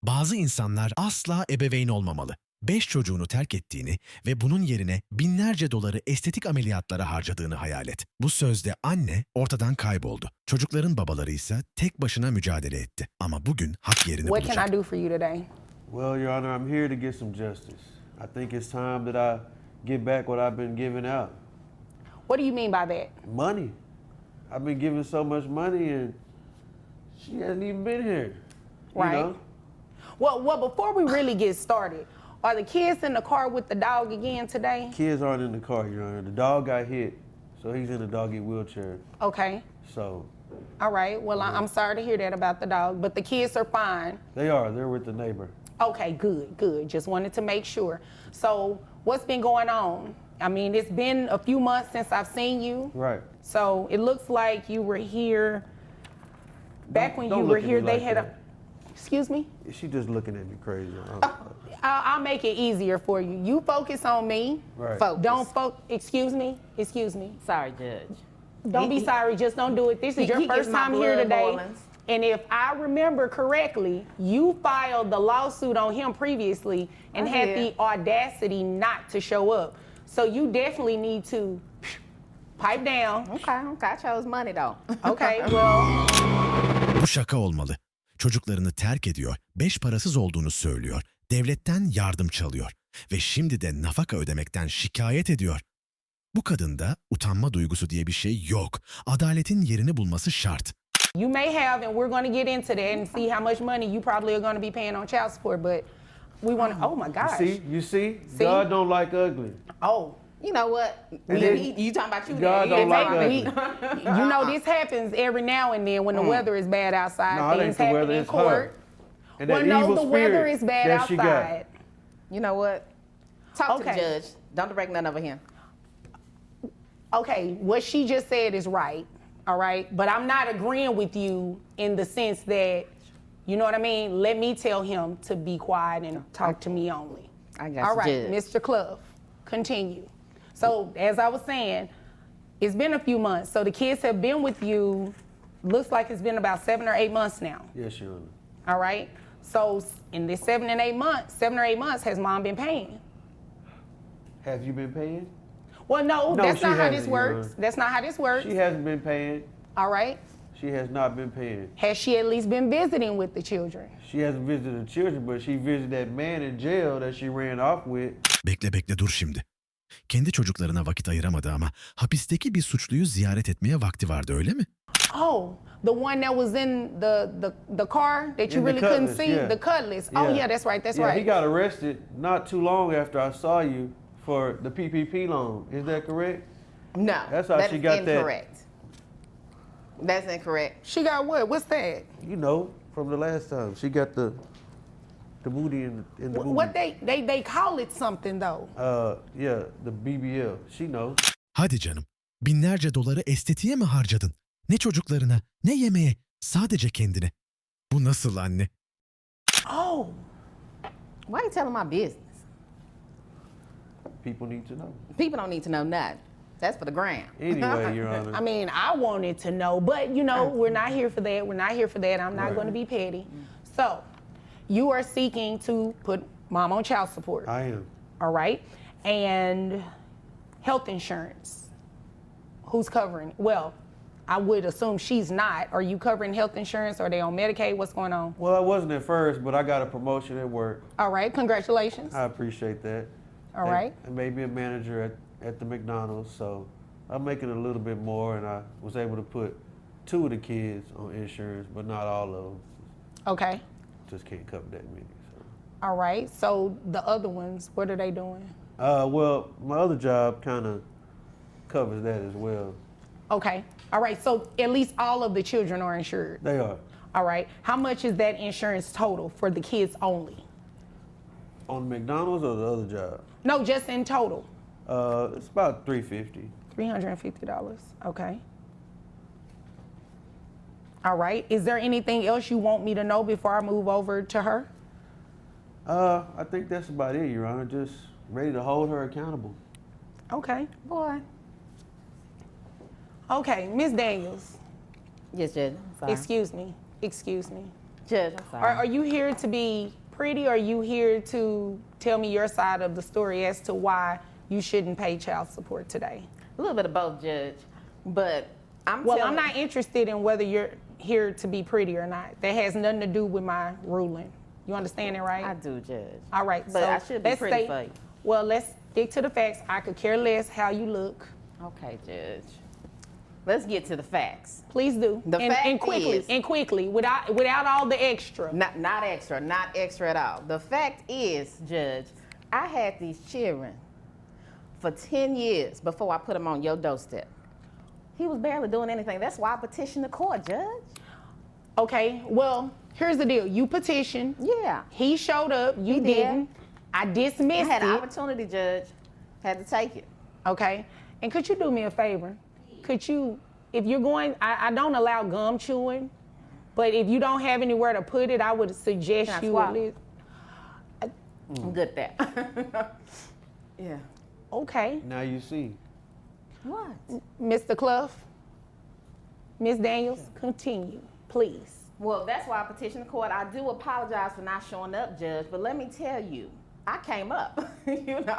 Bazı insanlar asla ebeveyn olmamalı. 5 çocuğunu terk ettiğini ve bunun yerine binlerce doları estetik ameliyatlara harcadığını hayal et. Bu sözde anne ortadan kayboldu. Çocukların babaları ise tek başına mücadele etti. Ama bugün hak yerini What bulacak. can I do for you today? Well, Your Honor, I'm here to get some justice. I think it's time that I get back what I've been giving out. What do you mean by that? Money. I've been giving so much money and she hasn't even been here. You Right. know? Well, before we really get started, are the kids in the car with the dog again today? Kids aren't in the car, Your Honor. The dog got hit, so he's in a doggy wheelchair. Okay. So All right. Well, I'm sorry to hear that about the dog, but the kids are fine. they are. They're with the neighbor. Okay, good. Just wanted to make sure. So, what's been going on? I mean, it's been a few months since I've seen you. Right. So, it looks like you were here back when Don't you look were at here. me They like had that. excuse me? She just looking at me crazy. I'll make it easier for you. You focus on me. Right. Focus. Don't excuse me. Sorry, Judge. Don't be sorry, just don't do it. This is your he first gets my time here blood today. boilings. And if I remember correctly, you filed the lawsuit on him previously and I had did. the audacity not to show up. So you definitely need to pipe down. Okay. I chose money though. Okay, well, Bu şaka olmalı. Çocuklarını terk ediyor, 5 parasız olduğunu söylüyor, devletten yardım çalıyor ve şimdi de nafaka ödemekten şikayet ediyor. Bu kadında utanma duygusu diye bir şey yok. Adaletin yerini bulması şart. you may have, and we're going to get into that and see how much money you probably are going to be paying on child support, but we want to, oh my gosh. You see? God don't like ugly. Oh, You know what? And then- You talking about you? God then. don't like baby, ugly. you know this happens every now and then when the weather is bad outside. No, it ain't Things the happen weather, in it's court. her. And Well, that no, evil the weather spirit is bad that she got. outside. You know what? Talk to Okay. the judge. Don't direct none over him. Okay, what she just said is right, all right? But I'm not agreeing with you in the sense that, you know what I mean? Let me tell him to be quiet and talk to me only. I got All you, right, Judge. Mr. Clough, continue. So, as I was saying, it's been a few months. So the kids have been with you, looks like it's been about 7 or 8 months now, Yes, Your Honor. all right? So in this 7 or 8 months, has mom been paying? Have you been paying? Well, no, No, that's she not how this hasn't, Your works. Honor. That's not how this works, She hasn't been paying. all right? She has not been paying. Has she at least been visiting with the children? She hasn't visited the children, but she visited that man in jail that she ran off with. Bekle dur şimdi. Kendi çocuklarına vakit ayıramadı ama hapisteki bir suçluyu ziyaret etmeye vakti vardı öyle mi? Oh, the one that was in the car that you In the really couldn't Cutlass, see? yeah. The Cutlass. Oh, yeah, that's right, Yeah, he right. got arrested not too long after I saw you for the PPP loan. Is that correct? No. That's how that she is got that. incorrect. That's incorrect. She got what? What's that? You know, from the last time. She got the booty in the booty. What they call it something though. Yeah, the BBL. She knows. Hadi canım, binlerce doları estetiğe mi harcadın? Ne çocuklarına, ne yemeğe, sadece kendine. Bu nasıl anne? Oh, Why you telling my business? People need to know. People don't need to know nothing. That's for the gram. Anyway, Your Honor. I mean, I wanted to know, but you know, we're not here for that. We're not here for that. I'm not Right. going to be petty. So, you are seeking to put mom on child support. I am. All right, and health insurance. Who's covering? Well, I would assume she's not. Are you covering health insurance? Are they on Medicaid? What's going on? Well, I wasn't at first, but I got a promotion at work. All right, congratulations. I appreciate that. All right. And maybe a manager at the McDonald's, so I'm making a little bit more, and I was able to put 2 of the kids on insurance, but not all of them. Okay. Just can't cover that many. So. All right. So the other ones, what are they doing? Well, my other job kind of covers that as well. Okay. All right. So at least all of the children are insured. They are. All right. How much is that insurance total for the kids only? On McDonald's or the other job? No, just in total. It's about $350. $350. Okay. All right. Is there anything else you want me to know before I move over to her? I think that's about it, Your Honor. Just ready to hold her accountable. Okay. Boy. Okay, Miss Daniels. Yes, Judge. Sorry. Excuse me. Judge, I'm sorry. Are you here to be pretty, or are you here to tell me your side of the story as to why you shouldn't pay child support today? A little bit of both, Judge. But I'm not interested in whether you're here to be pretty or not. That has nothing to do with my ruling. You understand that, right? I do, Judge. All right, But so I should be let's pretty stay- for you. Well, let's stick to the facts. I could care less how you look. Okay, Judge. Let's get to the facts. Please do. The and, fact and quickly, is- and quickly, without all the extra. Not extra at all. The fact is, Judge, I had these children for 10 years before I put them on your doorstep. He was barely doing anything. That's why I petitioned the court, Judge. Okay, well, here's the deal. You petitioned. Yeah. He showed up. You He did. didn't. I I dismissed had an it. opportunity, Judge. Had to take it. Okay. And could you do me a favor? Could you, if you're going, I don't allow gum chewing, but if you don't have anywhere to put it, I would suggest Can I you swallow? at least. I'm good at that. Yeah. Okay. Now you see. What? Mr. Clough, Ms. Daniels, continue, please. Well, that's why I petitioned the court. I do apologize for not showing up, Judge, but let me tell you, I came up. You know.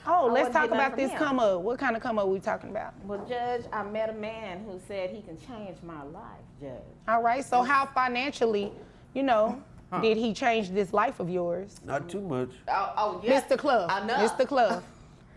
Oh, I let's wasn't talk getting about nothing this from him. come up. What kind of come up we talking about? Well, Judge, I met a man who said he can change my life, Judge. All right, so how financially, did he change this life of yours? Not too much. Oh, yes. Mr. Clough, I know. Mr. Clough.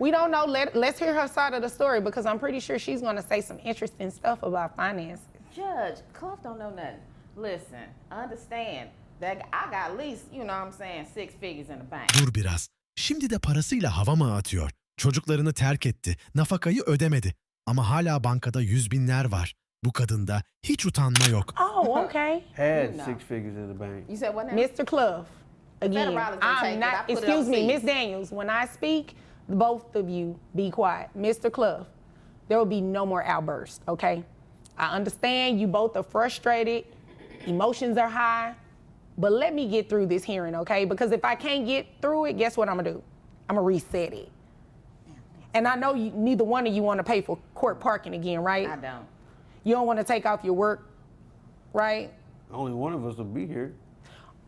We don't know, let's hear her side of the story, because I'm pretty sure she's gonna say some interesting stuff about finances. Judge, Clough don't know nothing. Listen, understand that I got at least, 6 figures in the bank. Dur biraz. Şimdi de parasıyla hava mı atıyor? Çocuklarını terk etti, nafakayı ödemedi. Ama hala bankada yüz binler var. Bu kadında hiç utanma yok. Oh, okay. Had No. 6 figures in the bank. You said what now? Mr. Clough, again, Federal is I'm gonna take it. I not, put it excuse on me, cease. Miss Daniels, when I speak, both of you be quiet. Mr. Clough, there will be no more outbursts, okay? I understand you both are frustrated, emotions are high, but let me get through this hearing, okay? Because if I can't get through it, guess what I'm gonna do? I'm gonna reset it. And I know neither one of you wanna pay for court parking again, right? I don't. You don't wanna take off your work, right? Only one of us will be here.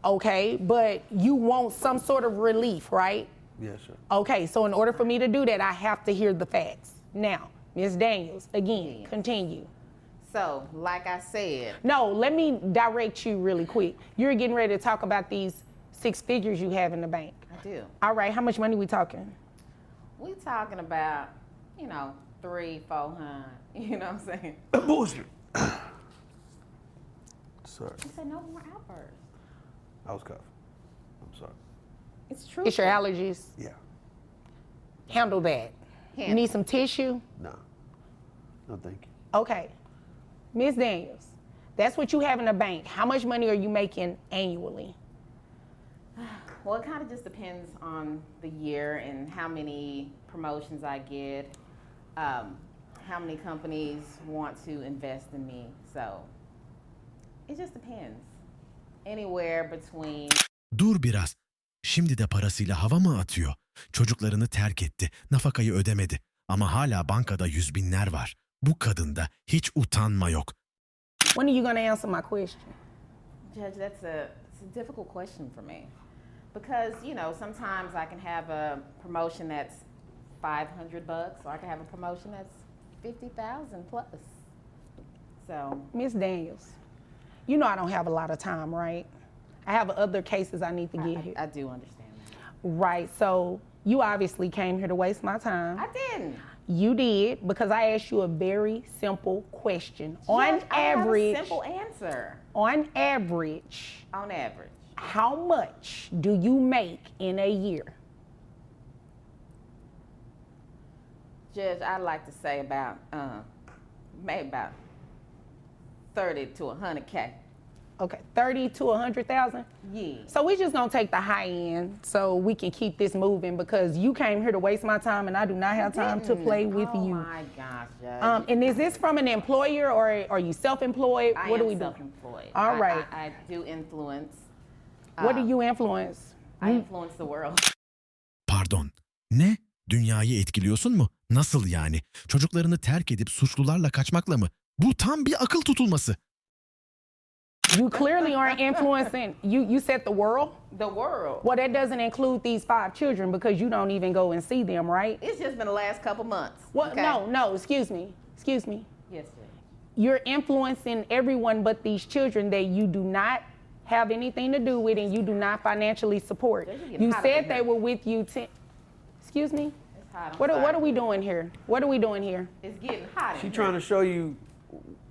Okay, but you want some sort of relief, right? Yes, sir. Okay, so in order for me to do that, I have to hear the facts. Now, Ms. Daniels, again, continue. So, like I said, No, let me direct you really quick. You're getting ready to talk about these 6 figures you have in the bank. I do. All right, how much money we talking? We talking about, 300-400. You know what I'm saying? Bullshit. Sorry. You said no more outbursts. I was coughing. I'm sorry. It's true. It's your allergies. Yeah. Handle that. You Handle. need some tissue? No. No, thank you. Okay. Ms. Daniels, that's what you have in the bank. How much money are you making annually? Well, it kind of just depends on the year and how many promotions I get, how many companies want to invest in me. So it just depends. Anywhere between. Dur biraz. Şimdi de parasıyla hava mı atıyor? Çocuklarını terk etti, nafakayı ödemedi. Ama hala bankada yüz binler var. Bu kadında hiç utanma yok. When are you gonna answer my question? Judge, it's a difficult question for me. Because, sometimes I can have a promotion that's $500, or I can have a promotion that's 50,000 plus. So, Ms. Daniels, you know I don't have a lot of time, right? I have other cases I need to get here. I do understand that. Right, so you obviously came here to waste my time. I didn't. You did, because I asked you a very simple question. On Judge, I have a average, simple answer. on average, On average. how much do you make in a year? Judge, I'd like to say about, maybe about 30 to 100K. Okay, 30 to 100,000? Yeah. So we're just gonna take the high end so we can keep this moving, because you came here to waste my time and I do not have time to play with oh you. Oh my gosh, Judge. And is this from an employer, or are you self-employed? I what do am we do? self-employed. All right. I do influence. What do you influence? I influence the world. Pardon. Ne? Dünyayı etkiliyorsun mu? Nasıl yani? Çocuklarını terk edip suçlularla kaçmakla mı? Bu tam bir akıl tutulması. You clearly aren't influencing. You said the world? The world. Well, that doesn't include these 5 children because you don't even go and see them, right? It's just been the last couple months. Well, okay? no, excuse me. Yes, Judge. You're influencing everyone but these children that you do not have anything to do with and you do not financially support. You said they were with you. Excuse me? It's hot. What are we doing here? What are we doing here? It's getting hot. She trying to show you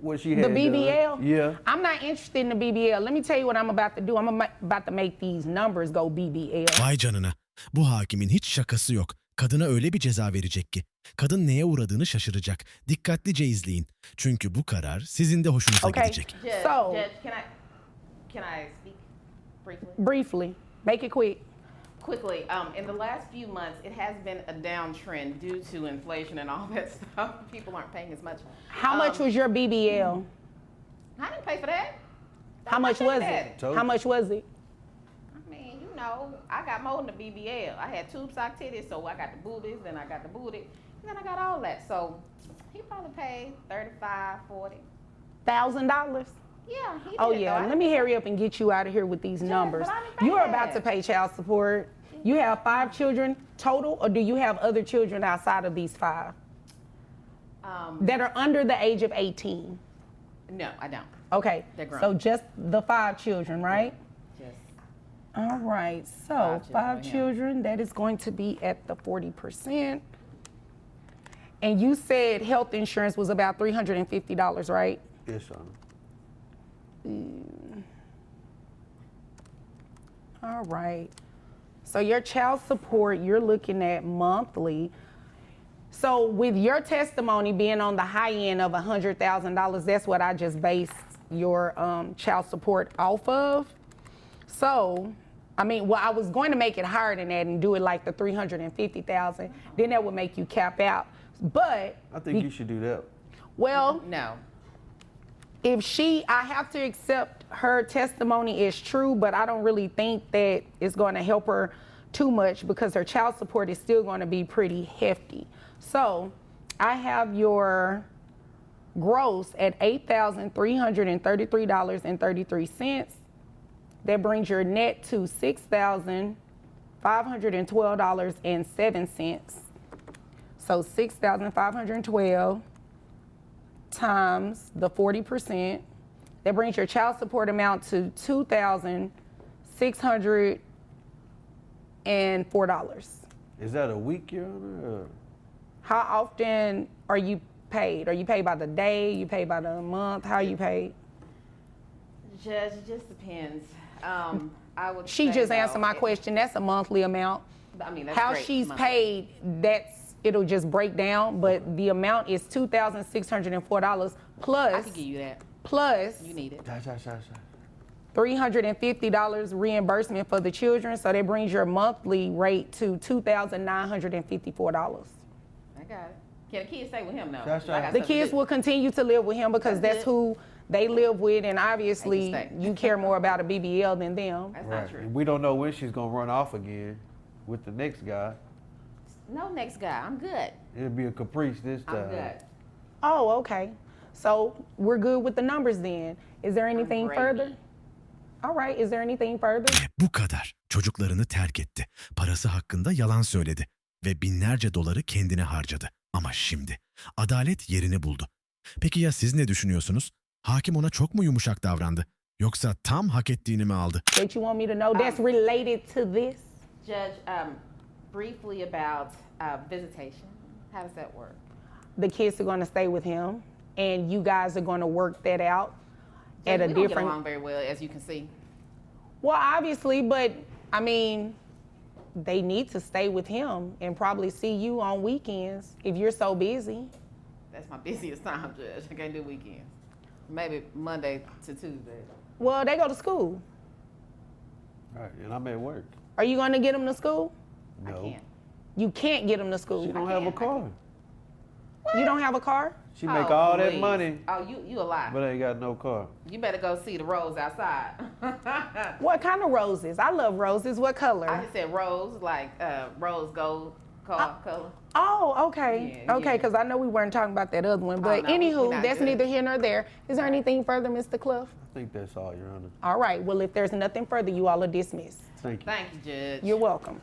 what she had The done. BBL? Yeah. I'm not interested in the BBL. Let me tell you what I'm about to do. I'm about to make these numbers go BBL. Vay canına. Bu hakimin hiç şakası yok. Kadına öyle bir ceza verecek ki. Kadın neye uğradığını şaşıracak. Dikkatlice izleyin. Çünkü bu karar sizin de hoşunuza Okay. gidecek. Judge, So- Judge, can I speak briefly? Briefly, make it quick. Quickly, in the last few months, it has been a downtrend due to inflation and all that stuff. People aren't paying as much. How much was your BBL? I didn't pay for that. How much was Daddy. it? Told How you. much was it? I mean, you know, I got more than the BBL. I had tube sock titties, so I got the boobies, then I got the booty, and then I got all that. So he probably paid $35, $40. $1,000? Yeah, he did. Oh though. yeah, I let me hurry up and get you out of here with these numbers. but I didn't pay You are that. about to pay child support. You have 5 children total, or do you have other children outside of these 5 that are under the age of 18? No, I don't. Okay, They're grown. so just the 5 children, right? Just All right, so 5 5 children, yeah. children, that is going to be at the 40%. And you said health insurance was about $350, right? Yes, Your Honor. All right. So your child support, you're looking at monthly. So with your testimony being on the high end of $100,000, that's what I just based your child support off of. So, I mean, well, I was going to make it higher than that and do it like the $350,000. Then that would make you cap out. But, I think you should do that. well, no. if I have to accept her testimony is true, but I don't really think that it's going to help her too much because her child support is still going to be pretty hefty. So I have your gross at $8,333.33. That brings your net to $6,512.07. So $6,512 times the 40%. That brings your child support amount to $2,604. Is that a week, Your Honor? Or? How often are you paid? Are you paid by the day? You paid by the month? How are you paid? Judge, it just depends. I would. She say, just though, answered my it- question. That's a monthly amount. I mean, that's How great she's monthly. paid, it'll just break down, but the amount is $2,604 plus. I can give you that. Plus You need it. $350 reimbursement for the children, so that brings your monthly rate to $2,954. I got it. Can the kids stay with him though? That's I got right. The something to kids do. will continue to live with him because That's that's good. who they live with, and obviously They can stay. you care more about a BBL than them. That's Right. not true. And we don't know when she's gonna run off again with the next guy. No, next guy. I'm good. It'll be a caprice this time. I'm good. Oh, okay. So we're good with the numbers then. Is there anything great. further? All right, is there anything further? Bu kadar. Çocuklarını terk etti. Parası hakkında yalan söyledi. Ve binlerce doları kendine harcadı. Ama şimdi adalet yerini buldu. Peki ya siz ne düşünüyorsunuz? Hakim ona çok mu yumuşak davrandı? Yoksa tam hak ettiğini mi aldı? That you want me to know that's related to this? Judge, briefly about visitation. How does that work? The kids are going to stay with him, and you guys are going to work that out at Judge, a we don't get different. along very well, as you can see. Well, obviously, but I mean, they need to stay with him and probably see you on weekends if you're so busy. That's my busiest time, Judge. I can't do weekends. Maybe Monday to Tuesday. Well, they go to school. Right, and I'm at work. Are you going to get them to school? No. I can't. You can't get them to school. She don't have a car. You don't have a car? She make all that please. money, Oh, you a lie. but ain't got no car. You better go see the rose outside. What kind of roses? I love roses. What color? I just said rose, like rose gold color. Oh, okay. Yeah, Okay, yeah. because I know we weren't talking about that other one. But no, we're anywho, not that's good. neither here nor there. Is there anything further, Mr. Cliff? I think that's all, Your Honor. All right, well, if there's nothing further, you all are dismissed. Thank you. Thank you, Judge. You're welcome.